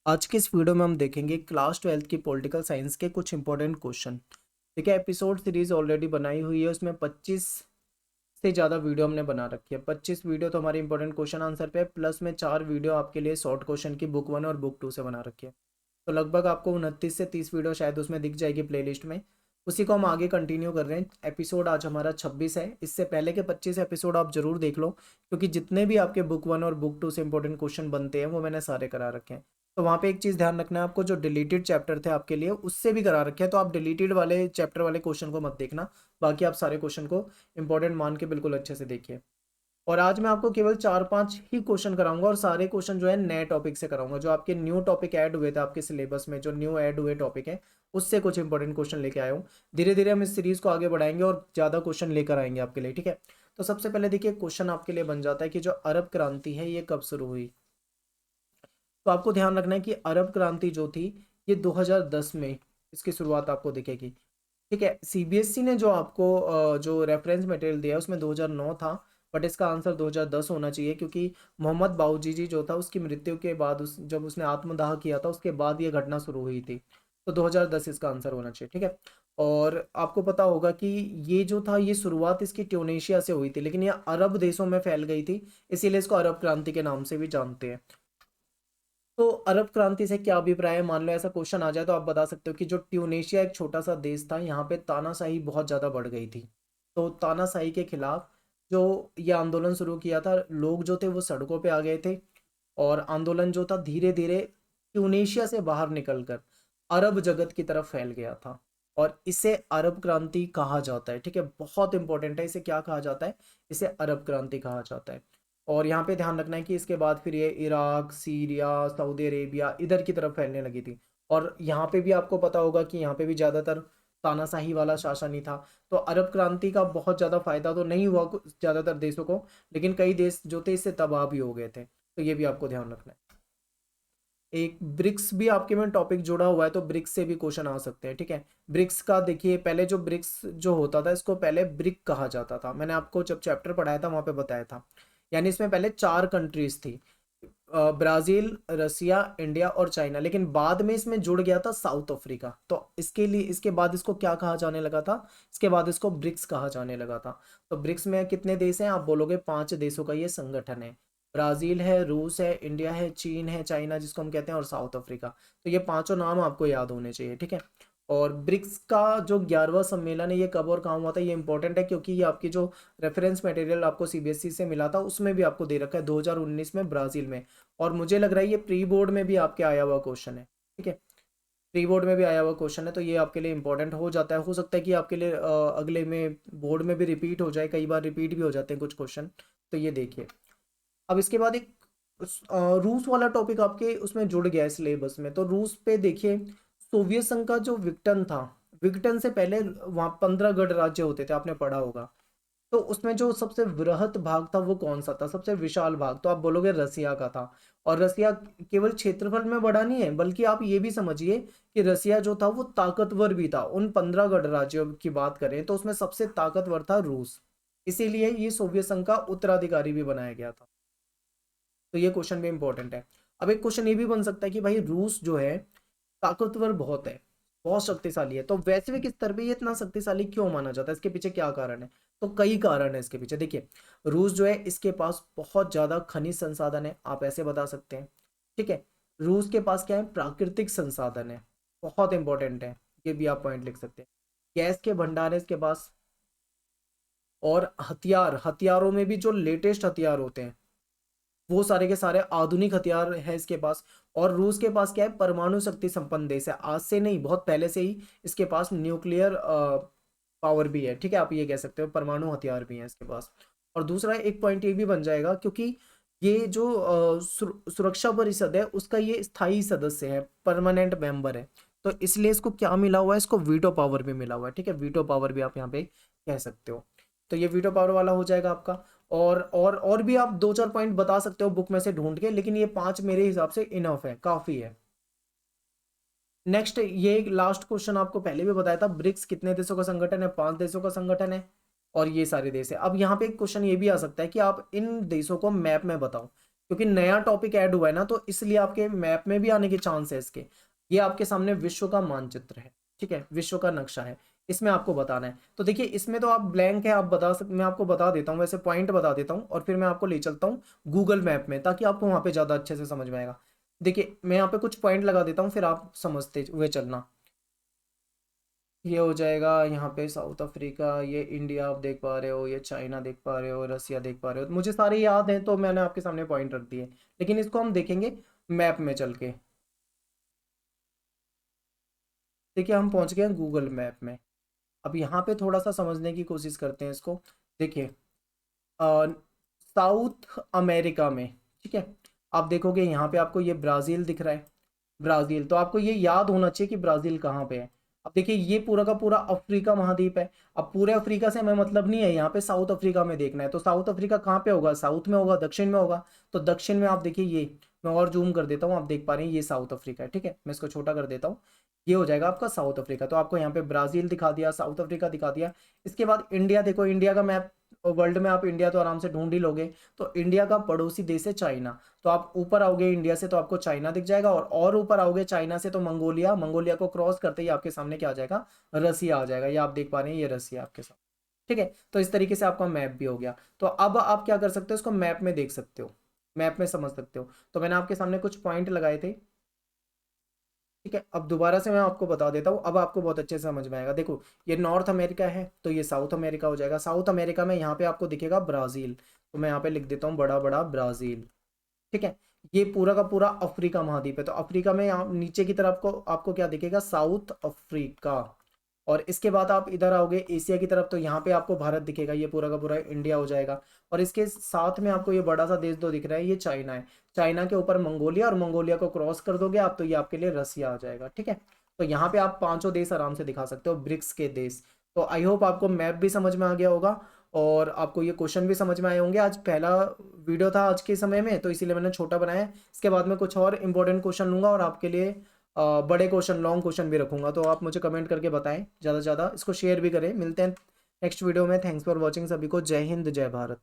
आज के इस वीडियो में हम देखेंगे क्लास 12th की पॉलिटिकल साइंस के कुछ इंपॉर्टेंट क्वेश्चन। देखिए, एपिसोड सीरीज ऑलरेडी बनाई हुई है, उसमें 25 से ज़्यादा वीडियो हमने बना रखी है। 25 वीडियो तो हमारे इंपॉर्टेंट क्वेश्चन आंसर पे, प्लस में 4 वीडियो आपके लिए शॉर्ट क्वेश्चन की बुक 1 और बुक 2 से बना रखी है। तो लगभग आपको 29 से 30 वीडियो शायद उसमें दिख जाएगी प्लेलिस्ट में। उसी को हम आगे कंटिन्यू कर रहे हैं। एपिसोड आज हमारा 26 है। इससे पहले के 25 एपिसोड आप जरूर देख लो, क्योंकि जितने भी आपके बुक 1 और बुक 2 से इंपॉर्टेंट क्वेश्चन बनते हैं वो मैंने सारे करा रखे हैं। तो वहाँ पे एक चीज़ ध्यान रखना है आपको, जो डिलीटेड चैप्टर थे आपके लिए उससे भी करा रखे हैं, तो आप डिलीटेड वाले चैप्टर वाले क्वेश्चन को मत देखना। बाकी आप सारे क्वेश्चन को इंपॉर्टेंट मान के बिल्कुल अच्छे से देखिए। और आज मैं आपको केवल 4-5 ही क्वेश्चन कराऊंगा, और सारे क्वेश्चन जो है नए टॉपिक से कराऊंगा। जो आपके न्यू टॉपिक ऐड हुए थे आपके सिलेबस में, जो न्यू ऐड हुए टॉपिक है उससे कुछ इंपॉर्टेंट क्वेश्चन लेके आया हूँ। धीरे धीरे हम इस सीरीज को आगे बढ़ाएंगे और ज़्यादा क्वेश्चन लेकर आएंगे आपके लिए, ठीक है। तो सबसे पहले देखिए, क्वेश्चन आपके लिए बन जाता है कि जो अरब क्रांति है ये कब शुरू हुई। तो आपको ध्यान रखना है कि अरब क्रांति जो थी ये 2010 में इसकी शुरुआत आपको दिखेगी, ठीक है। सीबीएसई ने जो आपको जो रेफरेंस मटेरियल दिया है उसमें 2009 था, बट इसका आंसर 2010 होना चाहिए, क्योंकि मोहम्मद बाऊजी जी जो था उसकी मृत्यु के बाद, जब उसने आत्मदाह किया था उसके बाद ये घटना शुरू हुई थी। तो 2010 इसका आंसर होना चाहिए, ठीक है। और आपको पता होगा कि ये जो था ये शुरुआत इसकी ट्यूनेशिया से हुई थी, लेकिन ये अरब देशों में फैल गई थी, इसीलिए इसको अरब क्रांति के नाम से भी जानते हैं। तो अरब क्रांति से क्या अभिप्राय है, मान लो ऐसा क्वेश्चन आ जाए तो आप बता सकते हो कि जो ट्यूनेशिया एक छोटा सा देश था, यहाँ पे तानाशाही बहुत ज़्यादा बढ़ गई थी। तो तानाशाही के खिलाफ जो ये आंदोलन शुरू किया था, लोग जो थे वो सड़कों पे आ गए थे, और आंदोलन जो था धीरे धीरे ट्यूनेशिया से बाहर निकलकर अरब जगत की तरफ फैल गया था, और इसे अरब क्रांति कहा जाता है, ठीक है। बहुत इंपॉर्टेंट है, इसे क्या कहा जाता है, इसे अरब क्रांति कहा जाता है। और यहाँ पे ध्यान रखना है कि इसके बाद फिर ये इराक, सीरिया, सऊदी अरेबिया इधर की तरफ फैलने लगी थी। और यहाँ पे भी आपको पता होगा कि यहाँ पे भी ज़्यादातर तानाशाही वाला शासन ही था। तो अरब क्रांति का बहुत ज़्यादा फायदा तो नहीं हुआ ज़्यादातर देशों को, लेकिन कई देश जो थे इससे तबाह भी हो गए थे। तो ये भी आपको ध्यान रखना है। एक ब्रिक्स भी आपके में टॉपिक जुड़ा हुआ है, तो ब्रिक्स से भी क्वेश्चन आ सकते हैं, ठीक है। ब्रिक्स का देखिए, पहले जो ब्रिक्स जो होता था इसको पहले ब्रिक कहा जाता था। मैंने आपको जब चैप्टर पढ़ाया था वहां पे बताया था। यानी इसमें पहले 4 कंट्रीज थी, ब्राजील, रसिया, इंडिया और चाइना, लेकिन बाद में इसमें जुड़ गया था साउथ अफ्रीका। तो इसके लिए इसके बाद इसको क्या कहा जाने लगा था, इसके बाद इसको ब्रिक्स कहा जाने लगा था। तो ब्रिक्स में कितने देश हैं, आप बोलोगे 5 देशों का ये संगठन है। ब्राजील है, रूस है, इंडिया है, चीन है, चाइना जिसको हम कहते हैं, और साउथ अफ्रीका। तो ये पांचों नाम आपको याद होने चाहिए, ठीक है। और ब्रिक्स का जो 11वां सम्मेलन है ये कब और कहाँ हुआ था, ये इंपॉर्टेंट है, क्योंकि ये आपकी जो रेफरेंस मटेरियल आपको सीबीएसई से मिला था उसमें भी आपको दे रखा है 2019 में ब्राजील में। और मुझे लग रहा है ये प्री बोर्ड में भी आपके आया हुआ क्वेश्चन है, ठीक है। प्री बोर्ड में भी आया हुआ क्वेश्चन है, तो ये आपके लिए इंपॉर्टेंट हो जाता है। हो सकता है कि आपके लिए अगले में बोर्ड में भी रिपीट हो जाए, कई बार रिपीट भी हो जाते हैं कुछ क्वेश्चन। तो ये देखिए, अब इसके बाद एक रूस वाला टॉपिक आपके उसमें जुड़ गया है सिलेबस में। तो रूस पे देखिए, सोवियत संघ का जो विघटन था, विघटन से पहले वहां 15 गण राज्य होते थे, आपने पढ़ा होगा। तो उसमें जो सबसे वृहत भाग था वो कौन सा था, सबसे विशाल भाग, तो आप बोलोगे रसिया का था। और रसिया केवल क्षेत्रफल में बड़ा नहीं है, बल्कि आप ये भी समझिए कि रसिया जो था वो ताकतवर भी था। उन 15 गणराज्यों की बात करें तो उसमें सबसे ताकतवर था रूस, इसीलिए ये सोवियत संघ का उत्तराधिकारी भी बनाया गया था। तो ये क्वेश्चन भी इंपॉर्टेंट है। अब एक क्वेश्चन ये भी बन सकता है कि भाई रूस जो है ताकतवर बहुत है, बहुत शक्तिशाली है, तो वैश्विक स्तर पे ये इतना शक्तिशाली क्यों माना जाता है, इसके पीछे क्या कारण है। तो कई कारण है इसके पीछे। देखिए, रूस जो है इसके पास बहुत ज्यादा खनिज संसाधन है, आप ऐसे बता सकते हैं, ठीक है। रूस के पास क्या है, प्राकृतिक संसाधन है, बहुत इंपॉर्टेंट है, ये भी आप पॉइंट लिख सकते हैं। गैस के भंडार है इसके पास, और हथियार, हथियारों में भी जो लेटेस्ट हथियार होते हैं वो सारे के सारे आधुनिक हथियार है इसके पास। और रूस के पास क्या है, परमाणु शक्ति संपन्न देश है, आज से नहीं बहुत पहले से ही इसके पास न्यूक्लियर पावर भी है, ठीक है। आप ये कह सकते हो परमाणु हथियार भी है इसके पास। और दूसरा एक पॉइंट ये भी बन जाएगा, क्योंकि ये जो सुरक्षा परिषद है उसका ये स्थायी सदस्य है, परमानेंट मेंबर है। तो इसलिए इसको क्या मिला हुआ है, इसको वीटो पावर भी मिला हुआ है, ठीक है। वीटो पावर भी आप यहाँ पे कह सकते हो। तो ये वीटो पावर वाला हो जाएगा आपका। और भी आप 2-4 पॉइंट बता सकते हो बुक में से ढूंढ के, लेकिन ये 5 मेरे हिसाब से इनफ है, काफी है। नेक्स्ट, ये लास्ट क्वेश्चन आपको पहले भी बताया था, ब्रिक्स कितने देशों का संगठन है, 5 देशों का संगठन है, और ये सारे देश है। अब यहाँ पे एक क्वेश्चन ये भी आ सकता है कि आप इन देशों को मैप में बताओ, क्योंकि नया टॉपिक ऐड हुआ है ना, तो इसलिए आपके मैप में भी आने के चांस है इसके। ये आपके सामने विश्व का मानचित्र है, ठीक है, विश्व का नक्शा है, इसमें आपको बताना है। तो देखिए इसमें तो आप ब्लैंक है, आप बता सकते, मैं आपको बता देता हूँ, वैसे पॉइंट बता देता हूँ और फिर मैं आपको ले चलता हूँ गूगल मैप में, ताकि आपको वहाँ पे ज़्यादा अच्छे से समझ में आएगा। देखिए मैं यहाँ पे कुछ पॉइंट लगा देता हूँ, फिर आप समझते हुए चलना। ये हो जाएगा यहाँ पे साउथ अफ्रीका, ये इंडिया आप देख पा रहे हो, ये चाइना देख पा रहे हो, रसिया देख पा रहे हो, मुझे सारे याद हैं तो मैंने आपके सामने पॉइंट रख दिए। लेकिन इसको हम देखेंगे मैप में चल के। देखिए हम पहुंच गए हैं गूगल मैप में। अब यहाँ पे थोड़ा सा समझने की कोशिश करते हैं इसको। देखिए साउथ अमेरिका में, ठीक है, आप देखोगे यहाँ पे आपको ये ब्राज़ील दिख रहा है, ब्राज़ील, तो आपको ये याद होना चाहिए कि ब्राज़ील कहाँ पे है। अब देखिए ये पूरा का पूरा अफ्रीका महाद्वीप है। अब पूरे अफ्रीका से हमें मतलब नहीं है, यहाँ पे साउथ अफ्रीका में देखना है, तो साउथ अफ्रीका कहाँ पे होगा, साउथ में होगा, दक्षिण में होगा। तो दक्षिण में आप देखिए, ये मैं और जूम कर देता हूँ, आप देख पा रहे हैं ये साउथ अफ्रीका है, ठीक है, मैं इसको छोटा कर देता हूँ। ये हो जाएगा आपका साउथ अफ्रीका। तो आपको यहाँ पे ब्राज़ील दिखा दिया, साउथ अफ्रीका दिखा दिया। इसके बाद इंडिया देखो, इंडिया का मैप, वर्ल्ड में आप इंडिया तो आराम से ढूंढ ही लोगे। तो इंडिया का पड़ोसी देश है चाइना, तो आप ऊपर आओगे इंडिया से तो आपको चाइना दिख जाएगा, और ऊपर आओगे चाइना से तो मंगोलिया, मंगोलिया को क्रॉस करते ही आपके सामने क्या आ जाएगा, रसिया आ जाएगा। ये आप देख पा रहे हैं, ये रसिया आपके सामने, ठीक है। तो इस तरीके से आपका मैप भी हो गया। तो अब आप क्या कर सकते हो, इसको मैप में देख सकते हो, मैप में समझ सकते हो। तो मैंने आपके सामने कुछ पॉइंट लगाए थे, ठीक है। अब दोबारा से मैं आपको बता देता हूँ, अब आपको बहुत अच्छे से समझ में आएगा। देखो ये नॉर्थ अमेरिका है, तो ये साउथ अमेरिका हो जाएगा। साउथ अमेरिका में यहाँ पे आपको दिखेगा ब्राज़ील, तो मैं यहाँ पे लिख देता हूँ बड़ा बड़ा ब्राज़ील, ठीक है। ये पूरा का पूरा अफ्रीका महाद्वीप है, तो अफ्रीका में यहाँ नीचे की तरफ को आपको क्या दिखेगा, साउथ अफ्रीका। और इसके बाद आप इधर आओगे एशिया की तरफ, तो यहाँ पे आपको भारत दिखेगा, ये पूरा का पूरा इंडिया हो जाएगा। और इसके साथ में आपको ये बड़ा सा देश दो दिख रहा है, ये चाइना है। चाइना के ऊपर मंगोलिया, और मंगोलिया को क्रॉस कर दोगे आप तो ये आपके लिए रसिया आ जाएगा, ठीक है। तो यहाँ पे आप पांचों देश आराम से दिखा सकते हो, ब्रिक्स के देश। तो आई होप आपको मैप भी समझ में आ गया होगा, और आपको ये क्वेश्चन भी समझ में आए होंगे। आज पहला वीडियो था आज के समय में, तो इसीलिए मैंने छोटा बनाया है। इसके बाद में कुछ और इंपॉर्टेंट क्वेश्चन लूंगा, और आपके लिए बड़े क्वेश्चन, लॉन्ग क्वेश्चन भी रखूंगा। तो आप मुझे कमेंट करके बताएं, ज़्यादा से ज़्यादा इसको शेयर भी करें। मिलते हैं नेक्स्ट वीडियो में। थैंक्स फॉर वॉचिंग, सभी को जय हिंद जय भारत।